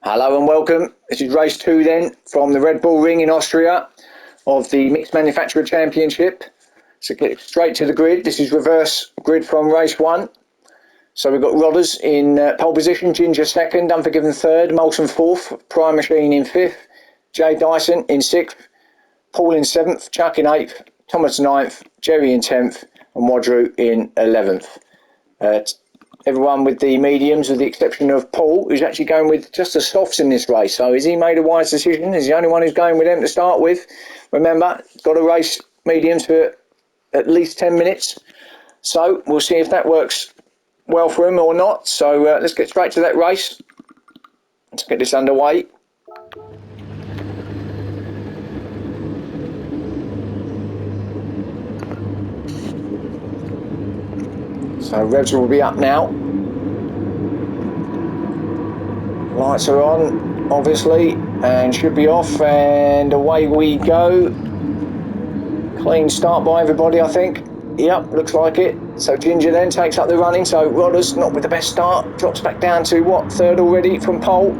Hello and welcome. This is race 2 then from the Redbull ring in Austria of the Mixed Manufacturer Championship. So get straight to the grid. This is reverse grid from race 1. So we've got Rodders in pole position, Ginger second, Unforgiven third, Molson fourth, Prime Machine in fifth, Jay Dyson in sixth, Paul in seventh, Chuck in eighth, Thomas ninth, Jerry in 10th and Wadru in 11th. Everyone with the mediums, with the exception of Paul, who's actually going with just the softs in this race. So has he made a wise decision? Is he the only one who's going with them to start with? Remember, got to race mediums for at least 10 minutes. So we'll see if that works well for him or not. So let's get straight to that race. Let's get this underway. So revs will be up now. Lights are on, obviously, and should be off, and away we go. Clean start by everybody, I think. Yep, looks like it. So Ginger then takes up the running, so Rodders not with the best start, drops back down to what, third already from pole.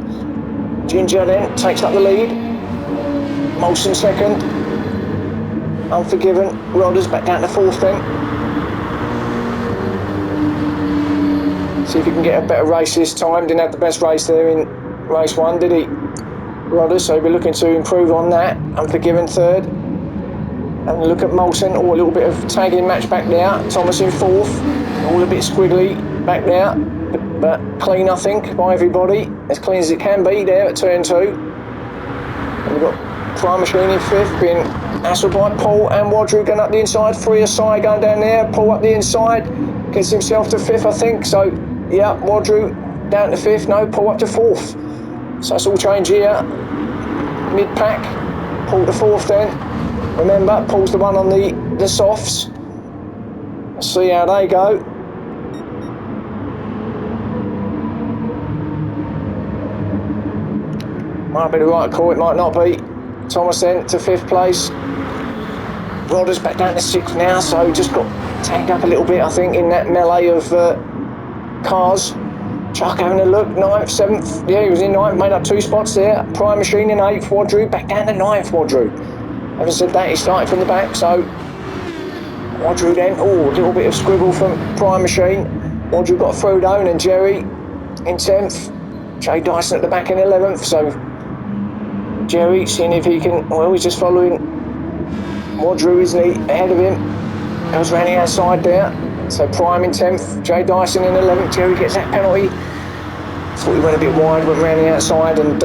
Ginger then takes up the lead. Molson second. Unforgiven, Rodders back down to fourth then. See if he can get a better race this time. Didn't have the best race there in race 1, did he? Rodders, so we're looking to improve on that. Unforgiven third. Having a look at Molson. Oh, a little bit of tagging match back there. Thomas in fourth. All a bit squiggly back there. But clean, I think, by everybody. As clean as it can be there at turn 2. And we've got Prime Machine in fifth, being hassled by Paul and Wadru going up the inside. Three aside going down there. Paul up the inside. Gets himself to fifth, I think. So, yeah, Wadru down to fifth. No, Paul up to fourth. So it's all change here. Mid-pack. Paul to fourth then. Remember, Paul's the one on the softs. Let's see how they go. Might be the right call, it might not be. Thomas then to fifth place. Rodders back down to sixth now, so just got tagged up a little bit, I think, in that melee of cars. Chuck having a look, 9th, 7th. Yeah, he was in 9th, made up 2 spots there. Prime Machine in 8th, Wadru back down to 9th, Wadru. Having said that, he started from the back, so Wadru then, oh, a little bit of squiggle from Prime Machine. Wadru got through though, and Jerry in 10th. Jay Dyson at the back in 11th, so Jerry seeing if he can, well, he's just following Wadru, isn't he, ahead of him. Goes round the outside there. So Prime in 10th, Jay Dyson in 11th. Jerry gets that penalty. Thought he went a bit wide, went round the outside and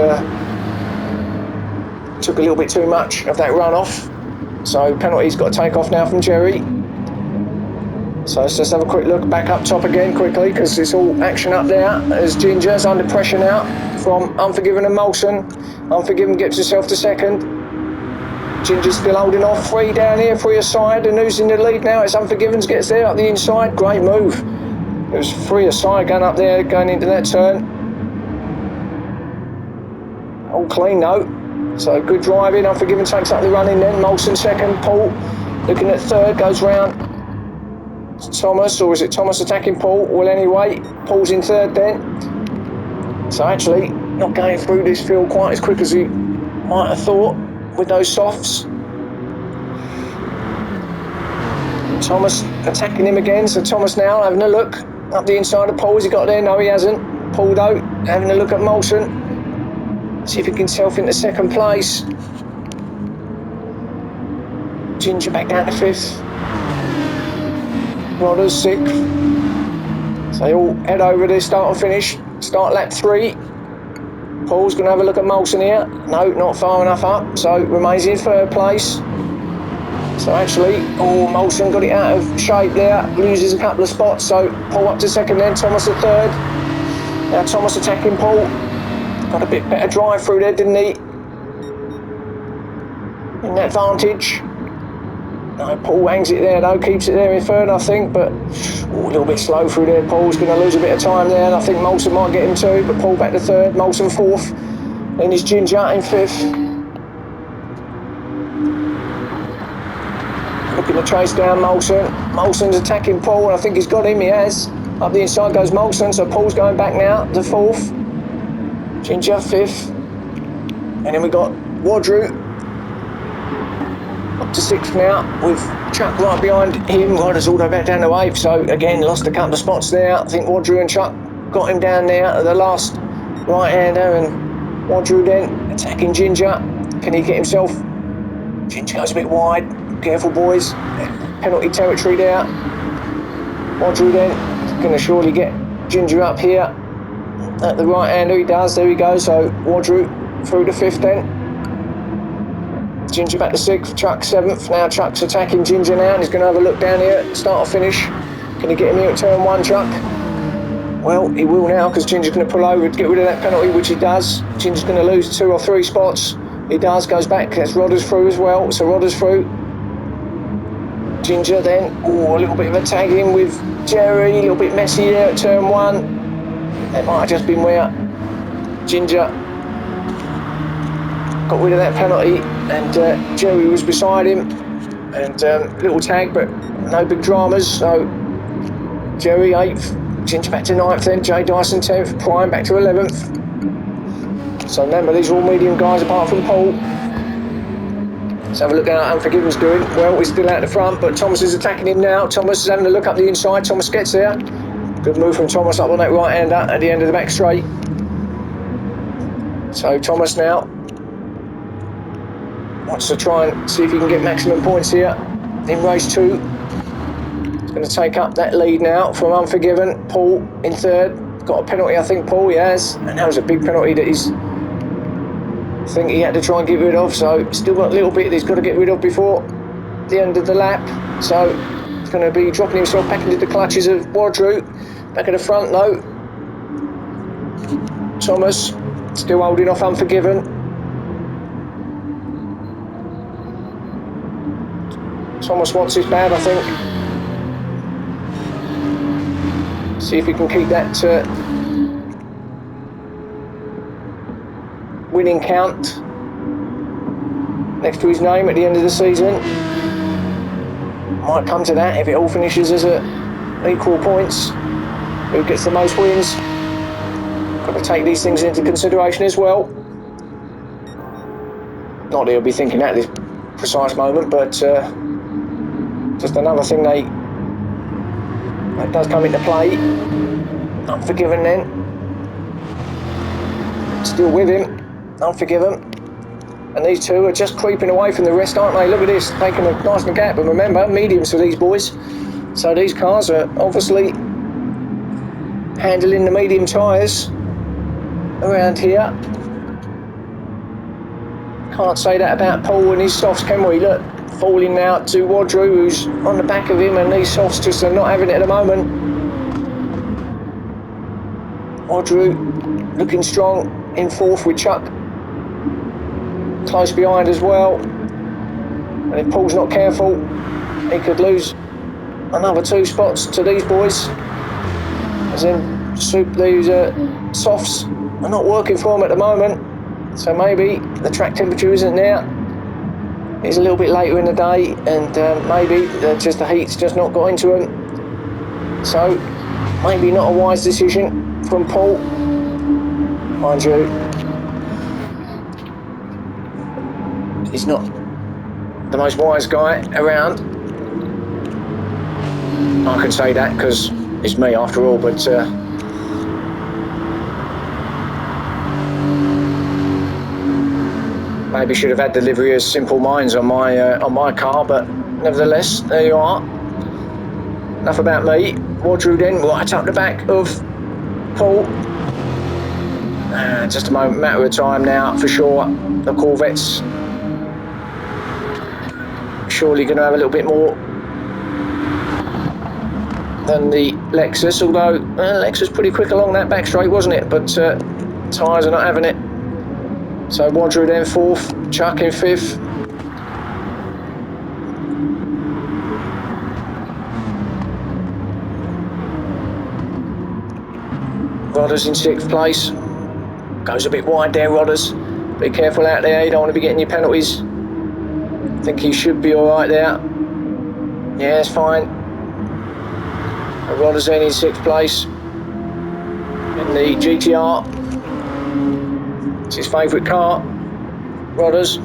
took a little bit too much of that run off. So penalty's got to take off now from Jerry. So let's just have a quick look back up top again quickly, because it's all action up there as Ginger's under pressure now from Unforgiven and Molson. Unforgiven gets himself to second. Ginger's still holding off, 3 down here, 3 aside, and who's in the lead now? It's Unforgiven gets there up the inside, great move. It was 3 aside going up there, going into that turn. All clean though, so good driving. Unforgiven takes up the running then, Molson second, Paul looking at third, goes round Thomas, or is it Thomas attacking Paul? Well anyway, Paul's in third then. So actually, not going through this field quite as quick as he might have thought with those softs. Thomas attacking him again, so Thomas now having a look up the inside of Paul. Has he got there? No, he hasn't. Paul though, having a look at Molson. See if he can self into second place. Ginger back down to fifth. Rodders sixth. So they all head over this start and finish. Start lap 3. Paul's going to have a look at Molson here. No, not far enough up, so remains in third place. So actually, oh, Molson got it out of shape there, loses a couple of spots, so Paul up to second then, Thomas to third. Now Thomas attacking Paul. Got a bit better drive through there, didn't he? In that vantage. No, Paul hangs it there though, keeps it there in third, I think, but a little bit slow through there. Paul's going to lose a bit of time there, and I think Molson might get him too, but Paul back to third, Molson fourth, then is Ginger in fifth. Looking to chase down Molson. Molson's attacking Paul, and I think he's got him, he has. Up the inside goes Molson, so Paul's going back now to fourth. Ginger 5th. And then we got Wadru up to 6th now, with Chuck right behind him. Riders all the way back down to 8th, so again lost a couple of spots there. I think Wadru and Chuck got him down there at the last right-hander, and Wadru then attacking Ginger. Can he get himself? Ginger goes a bit wide. Careful, boys. Penalty territory there. Wadru then going to surely get Ginger up here at the right-hander. He does. There he goes. So Wadru through to 5th then. Ginger back to 6th, Chuck 7th. Now Chuck's attacking Ginger now, and he's going to have a look down here, start or finish. Can he get him here at turn 1, Chuck? Well, he will now, because Ginger's going to pull over to get rid of that penalty, which he does. Ginger's going to lose 2 or 3 spots. He does, goes back, gets Rodders through as well. So Rodders through. Ginger then, a little bit of a tag in with Jerry, a little bit messy there at turn 1. That might have just been where Ginger got rid of that penalty, and Jerry was beside him, and little tag, but no big dramas. So Jerry 8th, Ginger back to 9th then, Jay Dyson 10th, Prime back to 11th. So remember, these are all medium guys apart from Paul. Let's have a look at how Unforgiven's doing. Well, he's still out the front, but Thomas is attacking him now. Thomas is having a look up the inside. Thomas gets there. Good move from Thomas up on that right-hander at the end of the back straight. So Thomas now wants to try and see if he can get maximum points here in race 2. He's going to take up that lead now from Unforgiven. Paul in 3rd. Got a penalty, I think, Paul, he has. And that was a big penalty that I think he had to try and get rid of. So still got a little bit that he's got to get rid of before the end of the lap. So he's going to be dropping himself back into the clutches of Wadru. Back at the front though. Thomas still holding off Unforgiven. Thomas wants his bad, I think. See if he can keep that winning count next to his name at the end of the season. Might come to that if it all finishes as equal points. Who gets the most wins? Got to take these things into consideration as well. Not that he'll be thinking at this precise moment, but just another thing that does come into play. Unforgiven then. Still with him. Unforgiven. And these two are just creeping away from the rest, aren't they? Look at this, taking a nice gap. And remember, mediums for these boys. So these cars are obviously handling the medium tyres around here. Can't say that about Paul and his softs, can we? Look, falling now to Wadru, who's on the back of him, and these softs just are not having it at the moment. Wadru looking strong in 4th with Chuck close behind as well. And if Paul's not careful, he could lose another 2 spots to these boys. As in, these softs are not working for him at the moment. So maybe the track temperature isn't there. It's a little bit later in the day, and maybe just the heat's just not got into him. So maybe not a wise decision from Paul. Mind you, he's not the most wise guy around. I can say that because it's me after all, but maybe should have had delivery as Simple Minds on my car, but nevertheless, there you are. Enough about me. Wadru then right up the back of Paul. Just a matter of time now for sure. The Corvette's surely going to have a little bit more than the Lexus, although Lexus pretty quick along that back straight, wasn't it? But tyres are not having it. So Wadru then 4th, Chuck in 5th. Rodders in 6th place. Goes a bit wide there, Rodders. Be careful out there, you don't want to be getting your penalties. I think he should be alright there. Yeah, it's fine. Rodders in 6th place in the GTR. It's his favourite car, Rodders.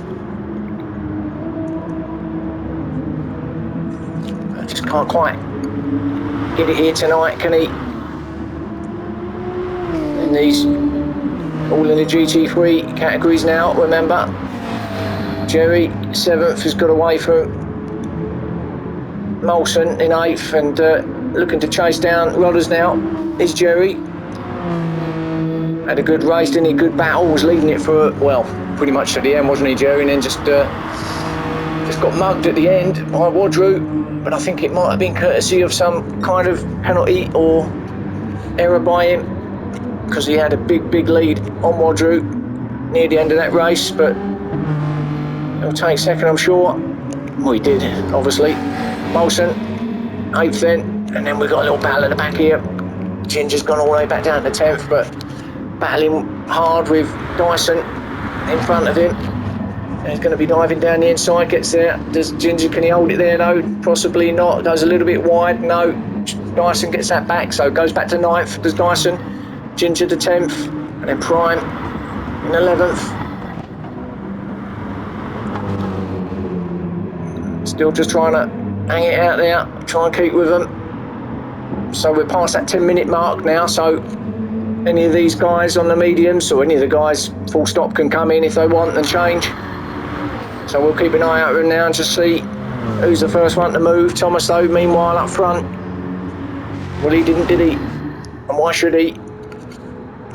I just can't quite get it here tonight, can he? And these all in the GT3 categories now, remember. Jerry, 7th, has got away from Molson in 8th and looking to chase down Rodders now is Jerry. Had a good race, didn't he? Good battle, was leading it for, well, pretty much to the end, wasn't he, Jerry? And then just got mugged at the end by Wadru, but I think it might have been courtesy of some kind of penalty or error by him, because he had a big lead on Wadru near the end of that race, but he'll take second, I'm sure. Well, he did, obviously. Molson, 8th then, and then we've got a little battle at the back here. Ginger's gone all the way back down to 10th, but battling hard with Dyson in front of him. And he's going to be diving down the inside, gets there. Does Ginger, can he hold it there? No, possibly not. Goes a little bit wide, no. Dyson gets that back, so goes back to 9th. Does Dyson. Ginger to 10th, and then Prime in 11th. Still just trying to hang it out there, try and keep with them. So we're past that 10-minute mark now, so any of these guys on the mediums, or any of the guys full stop, can come in if they want and change. So we'll keep an eye out for him now and just see who's the first one to move. Thomas, though, meanwhile up front. Well, he didn't, did he? And why should he?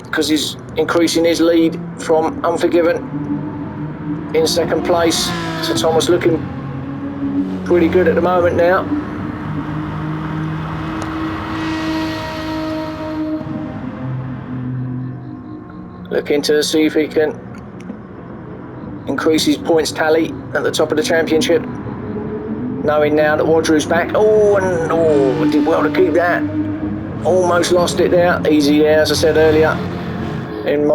Because he's increasing his lead from Unforgiven in 2nd place. So Thomas looking pretty good at the moment now. Looking to see if he can increase his points tally at the top of the championship, knowing now that Wadru's back. Did well to keep that. Almost lost it there. Easy there, as I said earlier in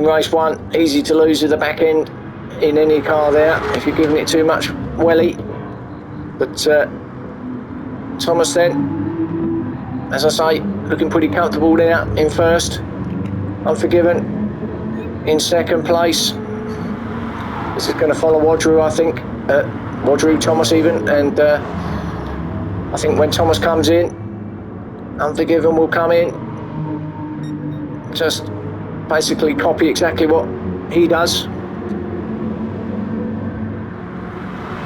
race 1. Easy to lose at the back end in any car there if you're giving it too much welly. But Thomas then, as I say, looking pretty comfortable there in 1st. Unforgiven in 2nd place. This is going to follow Wadru, I think. Wadru, Thomas even, and I think when Thomas comes in, Unforgiven will come in. Just basically copy exactly what he does.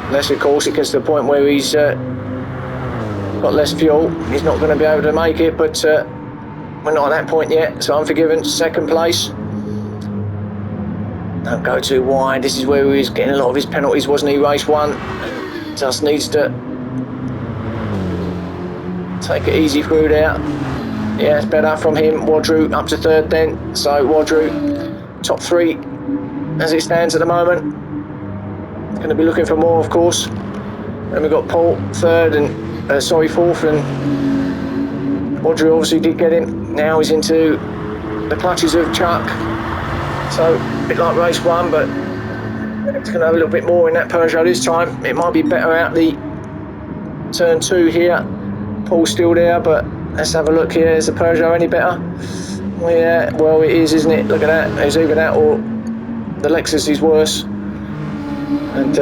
Unless, of course, it gets to the point where he's got less fuel. He's not going to be able to make it, but we're not at that point yet. So Unforgiven, 2nd place. Don't go too wide. This is where he was getting a lot of his penalties, wasn't he? Race 1. Just needs to take it easy through there. Yeah, it's better from him. Wadru up to 3rd then. So Wadru, top 3 as it stands at the moment. Going to be looking for more, of course. Then we've got Paul 3rd and 4th, and Wadru obviously did get him. Now he's into the clutches of Chuck. So a bit like race 1, but it's going to have a little bit more in that Peugeot this time. It might be better out the turn 2 here. Paul's still there, but let's have a look here. Is the Peugeot any better? Yeah, well, it is, isn't it? Look at that. It's either that or the Lexus is worse. And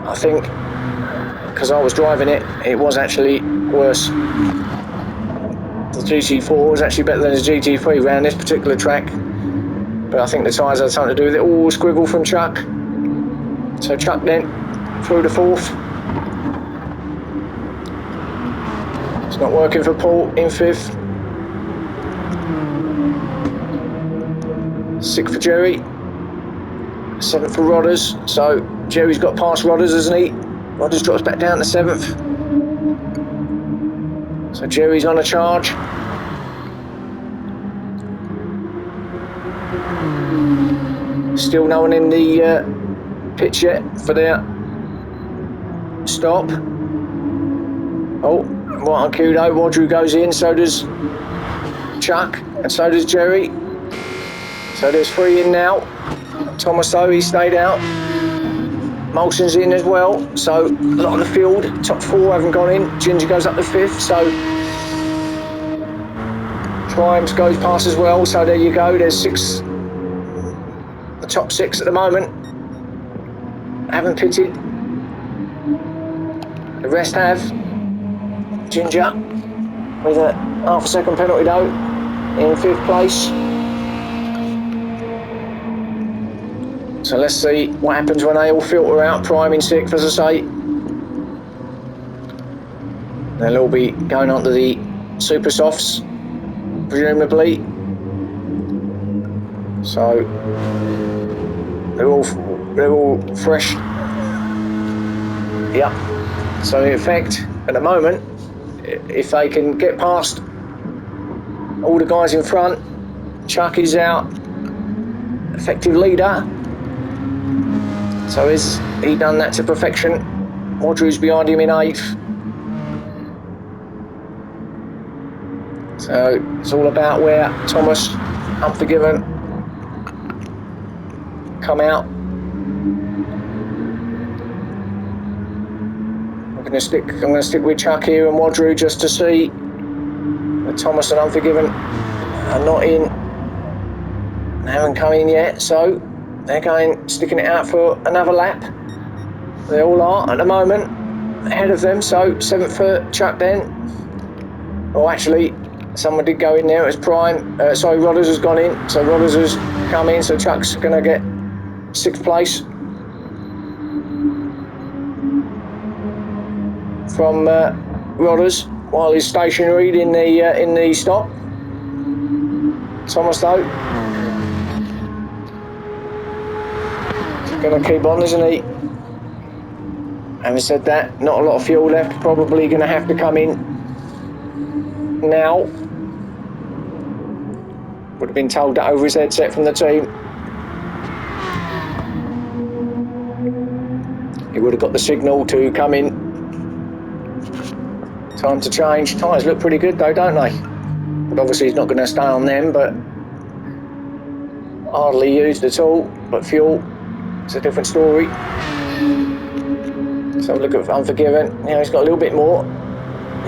I think, because I was driving it, it was actually worse. The GT4 was actually better than the GT3 around this particular track. But I think the tyres had something to do with it. All squiggle from Chuck. So Chuck then through the 4th. It's not working for Paul in 5th. 6th for Jerry. 7th for Rodders. So Jerry's got past Rodders, hasn't he? Rodders drops back down to 7th. So Jerry's on a charge. Still no one in the pitch yet for their stop. Oh, right on Kudo. Wadru goes in, so does Chuck, and so does Jerry. So there's 3 in now. Thomas, though, he stayed out. Molson's in as well, so a lot of the field. Top 4 haven't gone in. Ginger goes up to 5th, so Triumphs goes past as well. So there you go. There's 6 the top 6 at the moment haven't pitted. The rest have. Ginger with a half a second penalty though in 5th place. So let's see what happens when they all filter out. Prime in 6th, as I say. They'll all be going on to the super softs, presumably. So they're all fresh. Yep. So in effect, at the moment, if they can get past all the guys in front, Chuck is out, effective leader. So has he done that to perfection? Audrey's behind him in 8th. So it's all about where Thomas, Unforgiven, come out. I'm going to stick with Chuck here and Wadru just to see. With Thomas and Unforgiven are not in. They haven't come in yet, so they're sticking it out for another lap. They all are at the moment ahead of them. So 7th for Chuck then. Oh, actually, someone did go in there. It was Prime. Rodders has gone in. So Rodders has come in. So Chuck's going to get 6th place from Rodders while he's stationary in the stop. Thomas though, going to keep on, isn't he? Having said that, not a lot of fuel left. Probably going to have to come in now. Would have been told that over his headset from the team. He would have got the signal to come in. Time to change. Tyres look pretty good though, don't they? But obviously he's not going to stay on them, but hardly used at all. But fuel, it's a different story. So look at Unforgiven. Now he's got a little bit more.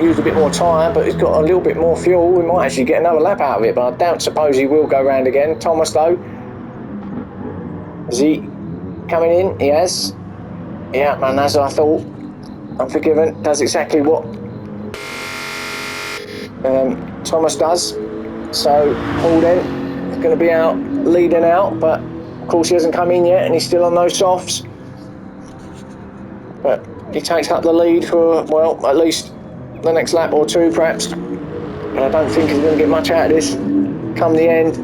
Used a bit more tyre, but he's got a little bit more fuel. We might actually get another lap out of it, but I suppose he will go round again. Thomas though, is he coming in? He has. Yeah, and as I thought, Unforgiven does exactly what Thomas does. So Paul then is going to be out leading out, but of course he hasn't come in yet and he's still on those softs. But he takes up the lead for, well, at least the next lap or two perhaps. And I don't think he's going to get much out of this come the end.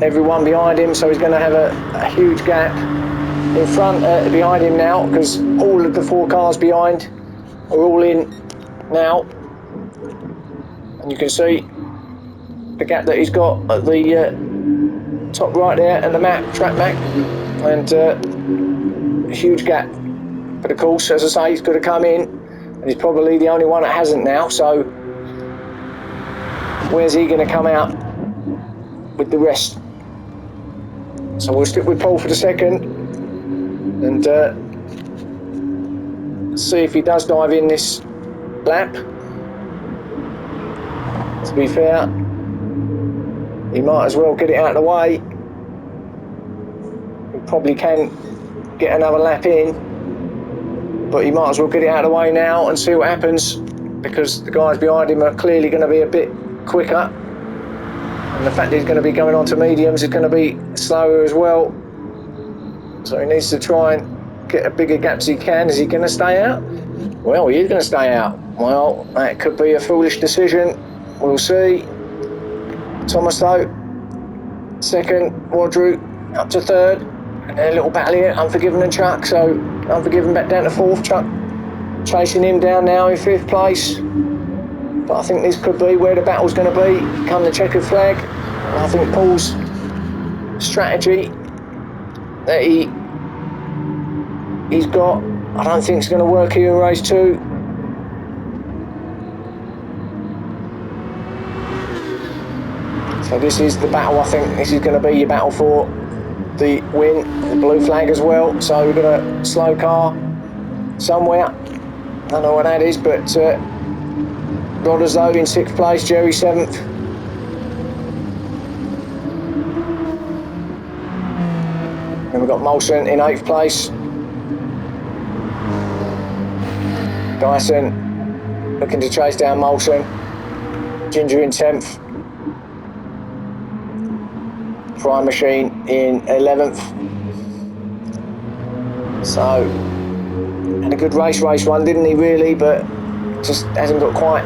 Everyone behind him, so he's going to have a huge gap in front, behind him now, because all of the 4 cars behind are all in now. And you can see the gap that he's got at the top right there and the track map, and a huge gap. But of course, as I say, he's got to come in, and he's probably the only one that hasn't now, so where's he going to come out with the rest? So we'll stick with Paul for the second, and see if he does dive in this lap. To be fair, he might as well get it out of the way. He probably can get another lap in, but he might as well get it out of the way now and see what happens, because the guys behind him are clearly going to be a bit quicker, and the fact that he's going to be going on to mediums is going to be slower as well. So he needs to try and get a bigger gap as he can. Is he going to stay out? Well, he is going to stay out. Well, that could be a foolish decision. We'll see. Thomas though, second. Wadru up to third. And a little battle here, Unforgiven and Chuck. So Unforgiven back down to 4th. Chuck chasing him down now in 5th place. But I think this could be where the battle's going to be. Come the checkered flag. And I think Paul's strategy that he's got, I don't think it's going to work here in race 2. So this is the battle. I think this is going to be your battle for the win, the blue flag as well. So we've got a slow car somewhere. I don't know what that is, but Rodders though in 6th place, Jerry 7th. Then we've got Molson in 8th place. Dyson looking to chase down Molson. Ginger in 10th. Prime Machine in 11th. So, had a good race one, didn't he really? But just hasn't got quite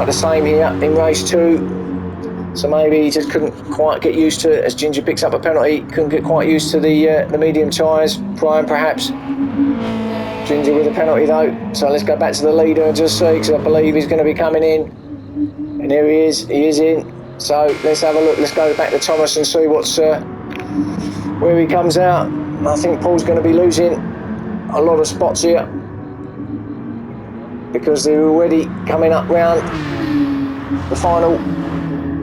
the same here in race 2. So maybe he just couldn't quite get used to it as Ginger picks up a penalty. Couldn't get quite used to the medium tyres. Prime perhaps. Ginger with a penalty though. So let's go back to the leader and just see, because I believe he's going to be coming in. And here he is in. So let's have a look. Let's go back to Thomas and see where he comes out. I think Paul's going to be losing a lot of spots here, because they're already coming up round the final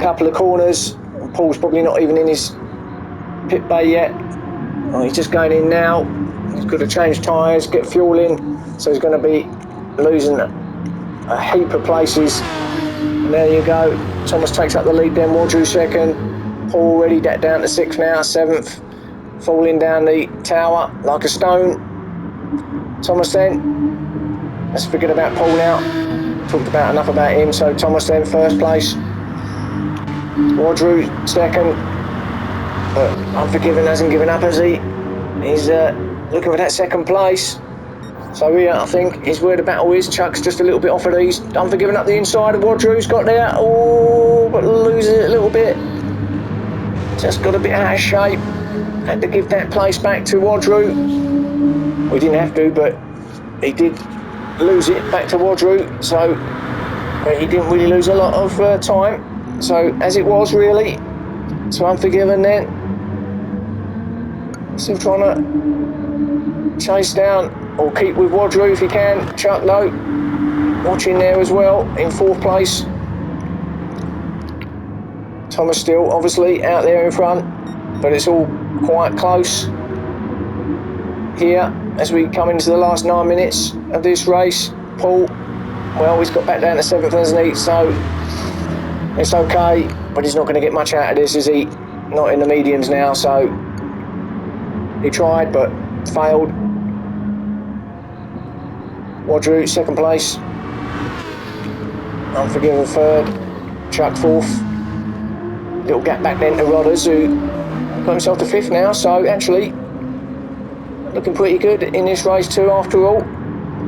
couple of corners. Paul's probably not even in his pit bay yet. Oh, he's just going in now. He's got to change tyres, get fuel in, so he's going to be losing a heap of places. And there you go. Thomas takes up the lead then. Wadru second. Paul already down to 6th now, 7th. Falling down the tower like a stone. Thomas then. Let's forget about Paul now. Talked about enough about him. So Thomas then 1st place. Wadru 2nd. But Unforgiven hasn't given up, has he? He's looking for that 2nd place. So here, I think, is where the battle is. Chuck's just a little bit off of these. Unforgiven up the inside of Wadru's got there. Oh, but loses it a little bit. Just got a bit out of shape. Had to give that place back to Wadru. We didn't have to, but he did lose it back to Wadru. So he didn't really lose a lot of time. So as it was really. So Unforgiven then. Still trying to chase down or keep with Wadru if he can. Chuck though, watching there as well in 4th place. Thomas still obviously out there in front, but it's all quite close here as we come into the last 9 minutes of this race. Paul, well, he's got back down to 7th, hasn't he? So it's okay, but he's not going to get much out of this, is he? Not in the mediums now, so he tried but failed. Wadru 2nd place. Unforgiven 3rd. Chuck 4th. Little gap back then to Rodders, who got himself to 5th now, so actually looking pretty good in this race too after all.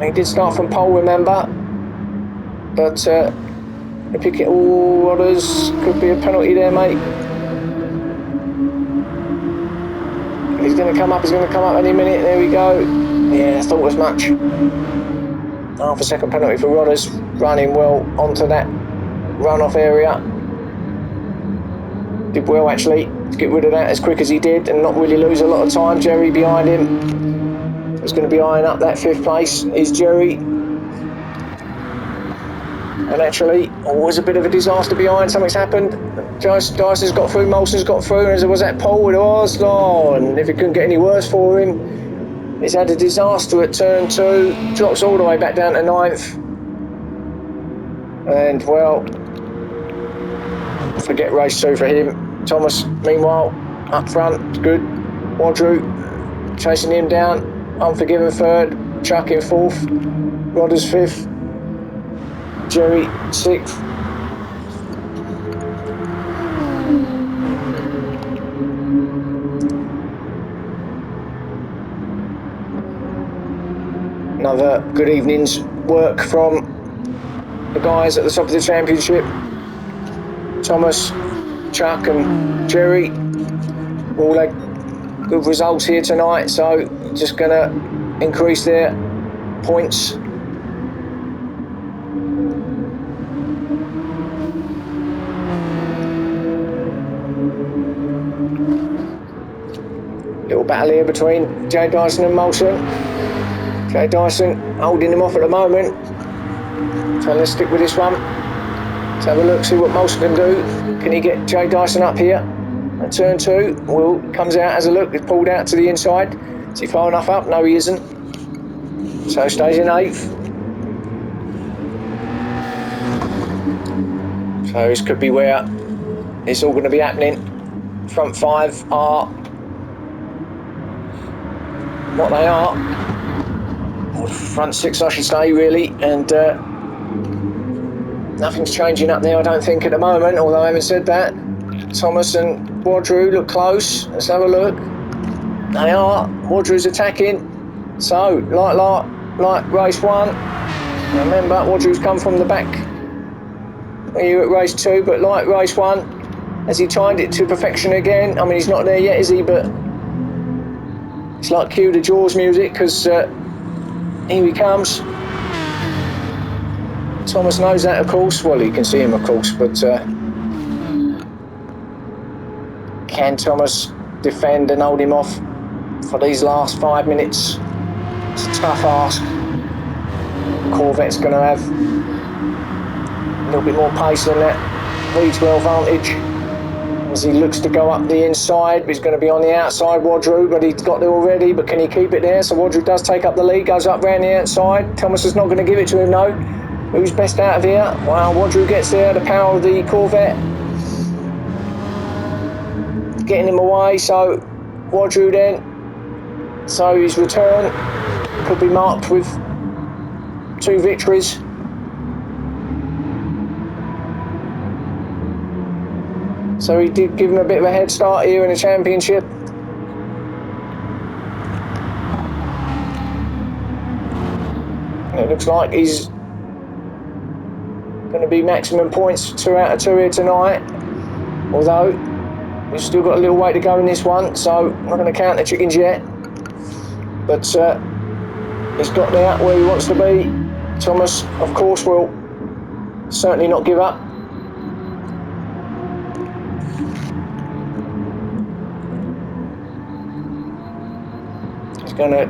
He did start from pole, remember, but they pick it all. Rodders, could be a penalty there, mate. He's going to come up any minute. There we go. Yeah, I thought as much. Half a second penalty for Rodders, running well onto that runoff area. Did well actually to get rid of that as quick as he did and not really lose a lot of time. Jerry behind him. He's going to be eyeing up that 5th place is Jerry. And actually, always a bit of a disaster behind. Something's happened. Dyson's got through, Molson's got through, and was that Paul? It was. Oh, and if it couldn't get any worse for him, he's had a disaster at turn 2. Drops all the way back down to 9th. And well, forget race 2 for him. Thomas, meanwhile, up front, good. Wadru chasing him down. Unforgiven 3rd. Chuck in 4th. Rodders 5th. Jerry 6th. Another good evening's work from the guys at the top of the championship. Thomas, Chuck and Jerry all had good results here tonight, so just going to increase their points. Little battle here between Jay Dyson and Molson. Jay Dyson holding him off at the moment. So let's stick with this one. Let's have a look, see what Molson can do. Can he get Jay Dyson up here? At turn 2, Will comes out, has a look, he's pulled out to the inside. Is he far enough up? No, he isn't. So stays in 8th. So this could be where it's all going to be happening. Front 5 are what they are. Or front six, I should say, really. And nothing's changing up there, I don't think, at the moment. Although having said that, Thomas and Wadru look close. Let's have a look. They are. Wadru's attacking. So, like race 1. Remember, Wadru's come from the back here at race 2, but like race 1, has he timed it to perfection again? I mean, he's not there yet, is he? But it's like cue the Jaws music, because here he comes. Thomas knows that, of course. Well, you can see him, of course, but can Thomas defend and hold him off for these last 5 minutes? It's a tough ask. Corvette's going to have a little bit more pace than that V12 Vantage as he looks to go up the inside. He's going to be on the outside, Wadru, but he's got there already. But can he keep it there? So Wadru does take up the lead, goes up round the outside. Thomas is not going to give it to him, though. Who's best out of here? Wow, Wadru gets there, the power of the Corvette getting him away. So Wadru then, so his return could be marked with 2 victories. So he did give him a bit of a head start here in the championship. And it looks like he's going to be maximum points 2 out of 2 here tonight. Although we've still got a little way to go in this one, so I'm not going to count the chickens yet. But he's got there where he wants to be. Thomas, of course, will certainly not give up. He's going to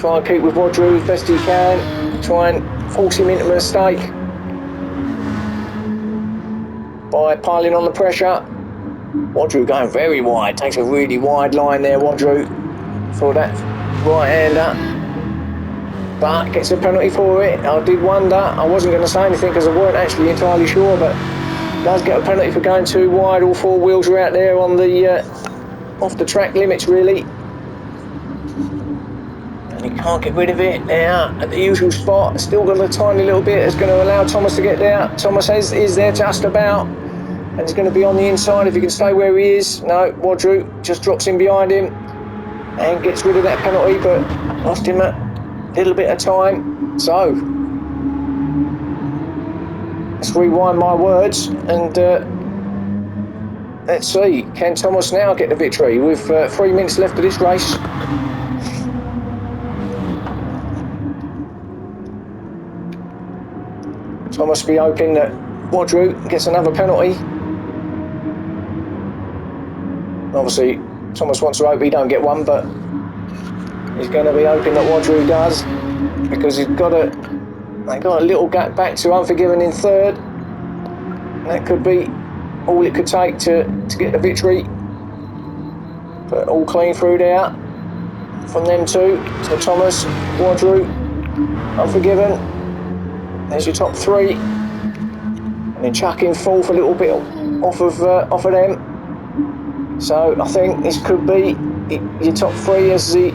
try and keep with Wadru as best he can, try and force him into a mistake by piling on the pressure. Wadru going very wide, takes a really wide line there, Wadru, for that right-hander, but gets a penalty for it. I did wonder, I wasn't going to say anything because I weren't actually entirely sure, but does get a penalty for going too wide. All 4 wheels are out there on the off the track limits, really, and he can't get rid of it now at the usual spot. Still got a tiny little bit that's going to allow Thomas to get there. Thomas is there just about, and he's going to be on the inside if he can stay where he is. No, Wadru just drops in behind him and gets rid of that penalty, but lost him a little bit of time. So let's rewind my words and let's see, can Thomas now get the victory with 3 minutes left of this race? Thomas be hoping that Wadru gets another penalty. Obviously Thomas wants to hope he don't get one, but he's going to be hoping that Wadru does, because they got a little gap back to Unforgiven in 3rd. That could be all it could take to get the victory. But all clean through there from them two. So Thomas, Wadru, Unforgiven. There's your top 3. And then chuck in 4th a little bit off of them. So I think this could be your top 3 as it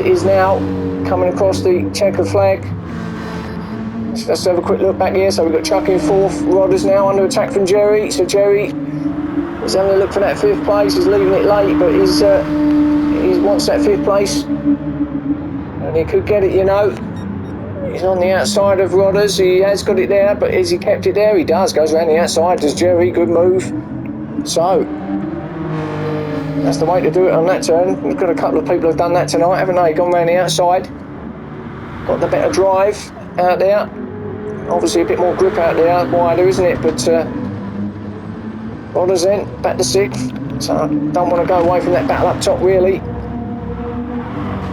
is now, coming across the checkered flag. Let's have a quick look back here. So we've got Chuck in 4th. Rodders now under attack from Jerry. So Jerry is having a look for that 5th place. He's leaving it late, but he wants that 5th place, and he could get it, you know. He's on the outside of Rodders. He has got it there, but has he kept it there? He does. Goes around the outside. Does Jerry? Good move. So that's the way to do it on that turn. We've got a couple of people who've done that tonight, haven't they? Gone round the outside. Got the better drive out there. Obviously a bit more grip out there, wider, isn't it? But Rodders then, back to 6th. So I don't want to go away from that battle up top, really,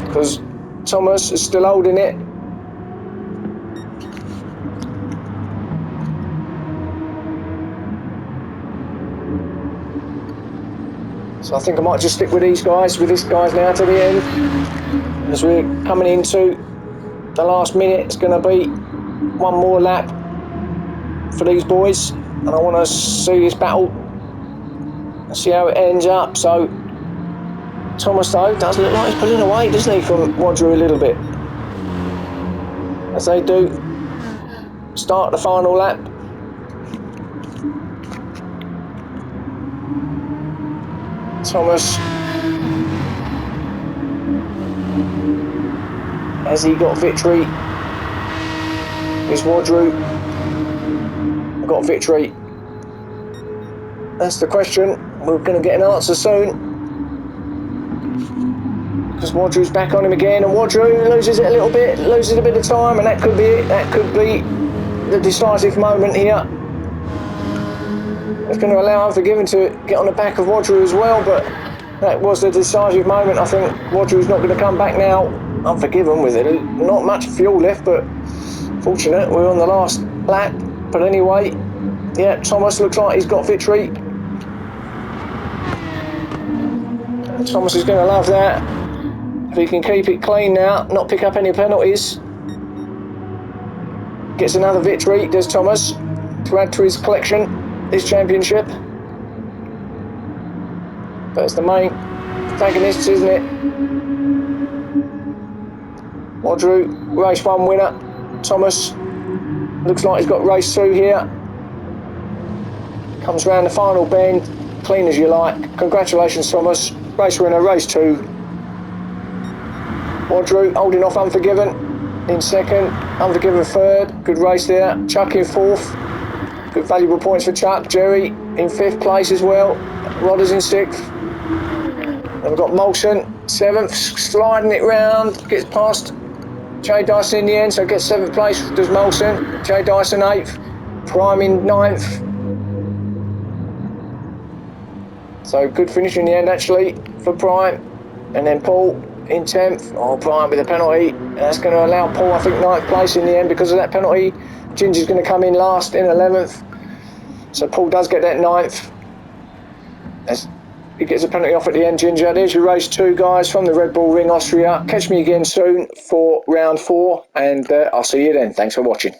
because Thomas is still holding it. So I think I might just stick with this guys now to the end. As we're coming into the last minute, it's going to be one more lap for these boys. And I want to see this battle and see how it ends up. So Thomas though does look like he's pulling away, doesn't he, from Wadru a little bit. As they do start the final lap. Thomas, has he got victory? Is Wadru got victory? That's the question. We're going to get an answer soon. Because Wadru's back on him again, and Wadru loses it a little bit, loses a bit of time, and that could be it. That could be the decisive moment here. It's going to allow Unforgiven to get on the back of Wadru as well, but that was the decisive moment. I think Wadru's not going to come back now. Unforgiven with it. Not much fuel left, but fortunate we're on the last lap. But anyway, yeah, Thomas looks like he's got victory. Thomas is going to love that. If he can keep it clean now, not pick up any penalties. Gets another victory, does Thomas, to add to his collection, this championship. That's the main protagonist, isn't it? Wadru, race 1 winner. Thomas, looks like he's got race 2 here. Comes round the final bend, clean as you like. Congratulations, Thomas. Race winner, race 2. Wadru holding off Unforgiven in second, Unforgiven third. Good race there. Chuck in fourth. Good valuable points for Chuck. Jerry in 5th place as well. Rodders in 6th. And we've got Molson 7th, sliding it round, gets past Jay Dyson in the end, so gets 7th place, does Molson. Jay Dyson 8th, Prime in 9th. So good finish in the end actually for Prime. And then Paul in 10th. Oh, Prime with a penalty. That's going to allow Paul, I think, 9th place in the end because of that penalty. Ginger's going to come in last in 11th. So Paul does get that 9th. As he gets a penalty off at the end, Ginger. There's your race 2, guys, from the Red Bull Ring, Austria. Catch me again soon for round 4, and I'll see you then. Thanks for watching.